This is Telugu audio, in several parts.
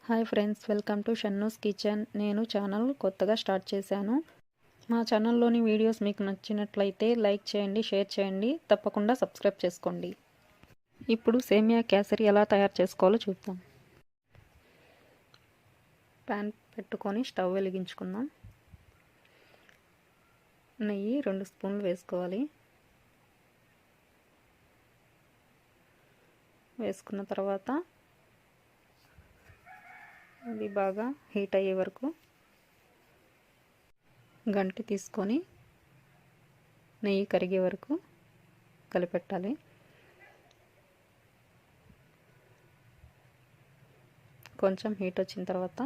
Hi friends, welcome to Shannu's kitchen. నేను ఛానల్ కొత్తగా స్టార్ట్ చేశాను. మా ఛానల్లోని వీడియోస్ మీకు నచ్చినట్లయితే లైక్ చేయండి, షేర్ చేయండి, తప్పకుండా సబ్స్క్రైబ్ చేసుకోండి. ఇప్పుడు సేమియా కేసరి ఎలా తయారు చేసుకోవాలో చూద్దాం. ప్యాన్ పెట్టుకొని స్టవ్ వెలిగించుకుందాం. నెయ్యి 2 స్పూన్లు వేసుకోవాలి. వేసుకున్న తర్వాత అది బాగా హీట్ అయ్యే వరకు గంటి తీసుకొని నెయ్యి కరిగే వరకు కలిపెట్టాలి. కొంచెం హీట్ వచ్చిన తర్వాత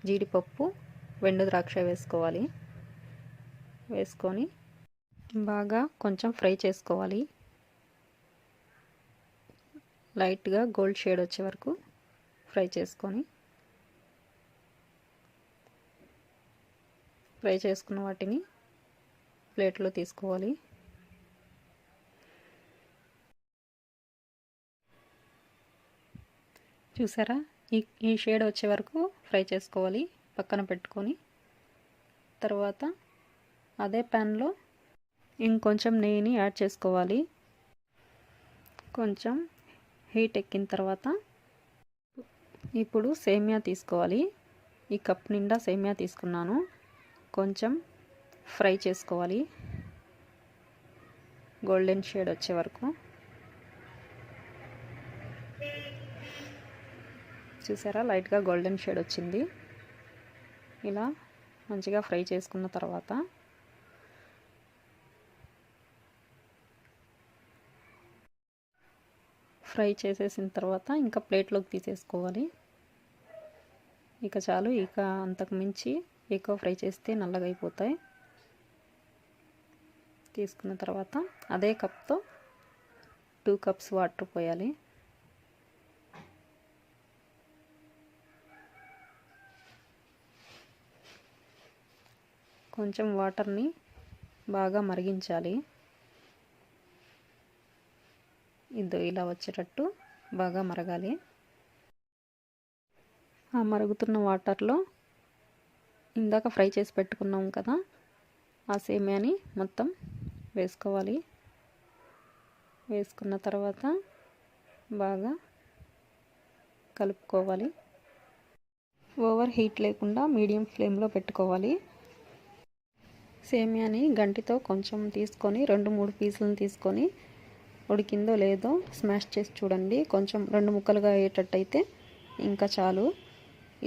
జీడిపప్పు, వెండు ద్రాక్ష వేసుకోవాలి. వేసుకొని బాగా కొంచెం ఫ్రై చేసుకోవాలి. లైట్గా గోల్డ్ షేడ్ వచ్చే వరకు ఫ్రై చేసుకున్న వాటిని ప్లేట్లో తీసుకోవాలి. చూసారా, ఈ షేడ్ వచ్చే వరకు ఫ్రై చేసుకోవాలి. పక్కన పెట్టుకొని తర్వాత అదే ప్యాన్లో ఇంకొంచెం నెయ్యిని యాడ్ చేసుకోవాలి. కొంచెం హీట్ ఎక్కిన తర్వాత ఇప్పుడు సేమియా తీసుకోవాలి. ఈ కప్ నిండా సేమియా తీసుకున్నాను. కొంచెం ఫ్రై చేసుకోవాలి గోల్డెన్ షేడ్ వచ్చే వరకు. చూసారా, లైట్గా గోల్డెన్ షేడ్ వచ్చింది. ఇలా మంచిగా ఫ్రై చేసుకున్న తర్వాత ఫ్రై చేసేసిన తర్వాత ఇంకా ప్లేట్లోకి తీసేసుకోవాలి. ఇక చాలు. ఇక అంతకు మించి ఎక్కువ ఫ్రై చేస్తే నల్లగా అయిపోతాయి. తీసుకున్న తర్వాత అదే కప్తో 2 కప్స్ వాటర్ పోయాలి. కొంచెం వాటర్ని బాగా మరిగించాలి. ఇలా వచ్చేటట్టు బాగా మరగాలి. ఆ మరుగుతున్న వాటర్లో ఇందాక ఫ్రై చేసి పెట్టుకున్నాం కదా, ఆ సేమియాని మొత్తం వేసుకోవాలి. వేసుకున్న తర్వాత బాగా కలుపుకోవాలి. ఓవర్ హీట్ లేకుండా మీడియం ఫ్లేమ్లో పెట్టుకోవాలి. సేమియాని గంటితో కొంచెం తీసుకొని 2-3 పీసులను తీసుకొని ఉడికిందో లేదో స్మాష్ చేసి చూడండి. కొంచెం 2 ముక్కలుగా అయ్యేటట్టయితే ఇంకా చాలు.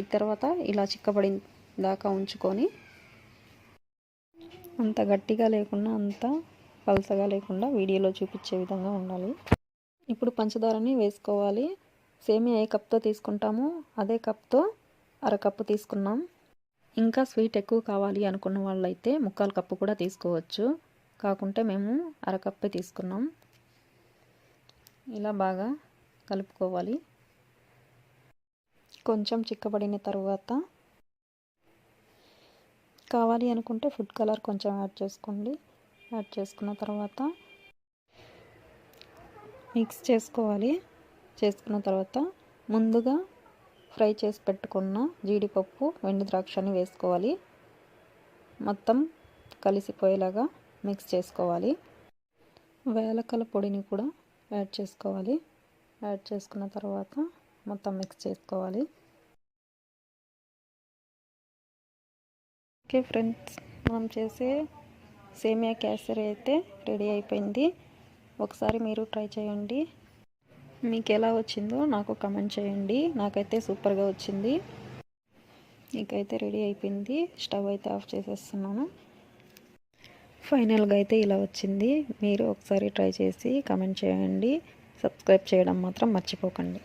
ఈ తర్వాత ఇలా చిక్కబడిన దాకా ఉంచుకొని, అంత గట్టిగా లేకుండా అంత పలసగా లేకుండా వీడియోలో చూపించే విధంగా ఉండాలి. ఇప్పుడు పంచదారని వేసుకోవాలి. సేమియా ఏ కప్తో తీసుకుంటామో అదే కప్తో 1/2 కప్పు తీసుకున్నాం. ఇంకా స్వీట్ ఎక్కువ కావాలి అనుకున్న వాళ్ళైతే 3/4 కప్పు కూడా తీసుకోవచ్చు. కాకుంటే మేము 1/2 కప్పే తీసుకున్నాం. ఇలా బాగా కలుపుకోవాలి. కొంచెం చిక్కబడిన తర్వాత కావాలి అనుకుంటే ఫుడ్ కలర్ కొంచెం యాడ్ చేసుకోండి. యాడ్ చేసుకున్న తర్వాత మిక్స్ చేసుకోవాలి. చేసుకున్న తర్వాత ముందుగా ఫ్రై చేసి పెట్టుకున్న జీడిపప్పు, వెండి ద్రాక్షని వేసుకోవాలి. మొత్తం కలిసిపోయేలాగా మిక్స్ చేసుకోవాలి. వేలకల పొడిని కూడా యాడ్ చేసుకోవాలి. యాడ్ చేసుకున్న తర్వాత మొత్తం మిక్స్ చేసుకోవాలి. ఓకే ఫ్రెండ్స్, మనం చేసే సేమియా కేసరి అయితే రెడీ అయిపోయింది. ఒకసారి మీరు ట్రై చేయండి. మీకు ఎలా వచ్చిందో నాకు కమెంట్ చేయండి. నాకైతే సూపర్గా వచ్చింది. ఇకైతే రెడీ అయిపోయింది. స్టవ్ అయితే ఆఫ్ చేసేస్తున్నాను. ఫైనల్గా అయితే ఇలా వచ్చింది. మీరు ఒకసారి ట్రై చేసి కమెంట్ చేయండి. సబ్స్క్రైబ్ చేయడం మాత్రం మర్చిపోకండి.